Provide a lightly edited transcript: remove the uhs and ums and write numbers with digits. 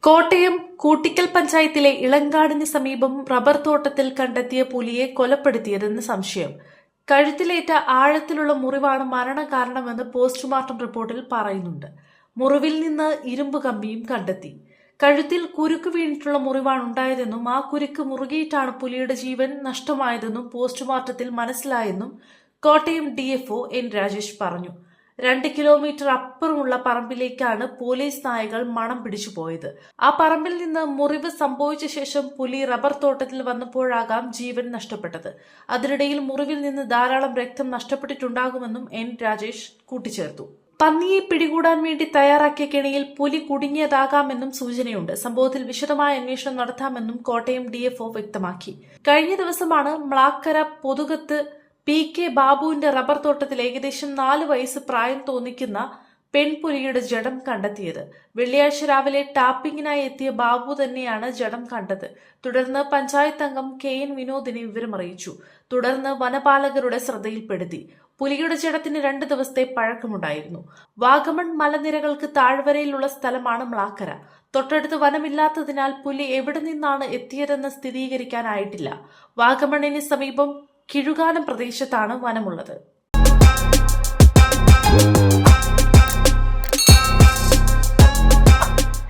കോട്ടയം കൂട്ടിക്കൽ പഞ്ചായത്തിലെ ഇളങ്കാടിന് സമീപം റബ്ബർ തോട്ടത്തിൽ കണ്ടെത്തിയ പുലിയെ കൊലപ്പെടുത്തിയതെന്ന് സംശയം. കഴുത്തിലേറ്റ ആഴത്തിലുള്ള മുറിവാണ് മരണകാരണമെന്ന് പോസ്റ്റ്മോർട്ടം റിപ്പോർട്ടിൽ പറയുന്നുണ്ട്. മുറിവിൽ നിന്ന് ഇരുമ്പ് കമ്പിയും കണ്ടെത്തി. കഴുത്തിൽ കുരുക്ക് വീണിട്ടുള്ള മുറിവാണ് ഉണ്ടായതെന്നും ആ കുരുക്ക് മുറുകിയിട്ടാണ് പുലിയുടെ ജീവൻ നഷ്ടമായതെന്നും പോസ്റ്റ്മോർട്ടത്തിൽ മനസ്സിലായെന്നും കോട്ടയം ഡിഎഫ്ഒ എൻ രാജേഷ് പറഞ്ഞു. 2 കിലോമീറ്റർ അപ്പുറമുള്ള പറമ്പിലേക്കാണ് പോലീസ് നായകൾ മണം പിടിച്ചു പോയത്. ആ പറമ്പിൽ നിന്ന് മുറിവ് സംഭവിച്ച ശേഷം പുലി റബ്ബർ തോട്ടത്തിൽ വന്നപ്പോഴാകാം ജീവൻ നഷ്ടപ്പെട്ടത്. അതിനിടയിൽ മുറിവിൽ നിന്ന് ധാരാളം രക്തം നഷ്ടപ്പെട്ടിട്ടുണ്ടാകുമെന്നും എൻ രാജേഷ് കൂട്ടിച്ചേർത്തു. പന്നിയെ പിടികൂടാൻ വേണ്ടി തയ്യാറാക്കിയ കെണിയിൽ പുലി കുടുങ്ങിയതാകാമെന്നും സൂചനയുണ്ട്. സംഭവത്തിൽ വിശദമായ അന്വേഷണം നടത്താമെന്നും കോട്ടയം ഡിഎഫ്ഒ വ്യക്തമാക്കി. കഴിഞ്ഞ ദിവസമാണ് മ്ലാക്കര പൊതുകത്ത് പി.കെ. ബാബുവിന്റെ റബ്ബർ തോട്ടത്തിൽ ഏകദേശം 4 വയസ്സ് പ്രായം തോന്നിക്കുന്ന പെൺപുലിയുടെ ജഡം കണ്ടെത്തിയത്. വെള്ളിയാഴ്ച രാവിലെ ടാപ്പിംഗിനായി എത്തിയ ബാബു തന്നെയാണ് ജഡം കണ്ടത്. തുടർന്ന് പഞ്ചായത്ത് അംഗം കെ.എൻ. വിനോദിനെ വിവരമറിയിച്ചു. തുടർന്ന് വനപാലകരുടെ ശ്രദ്ധയിൽപ്പെടുത്തി. പുലിയുടെ ജഡത്തിന് 2 ദിവസത്തെ പഴക്കമുണ്ടായിരുന്നു. വാഗമൺ മലനിരകൾക്ക് താഴ്വരയിലുള്ള സ്ഥലമാണ് മ്ലാക്കര. തൊട്ടടുത്ത് വനമില്ലാത്തതിനാൽ പുലി എവിടെ നിന്നാണ് എത്തിയതെന്ന് സ്ഥിരീകരിക്കാനായിട്ടില്ല. വാഗമണിന് സമീപം കിഴുകാനം പ്രദേശത്താണ് വനമുള്ളത്.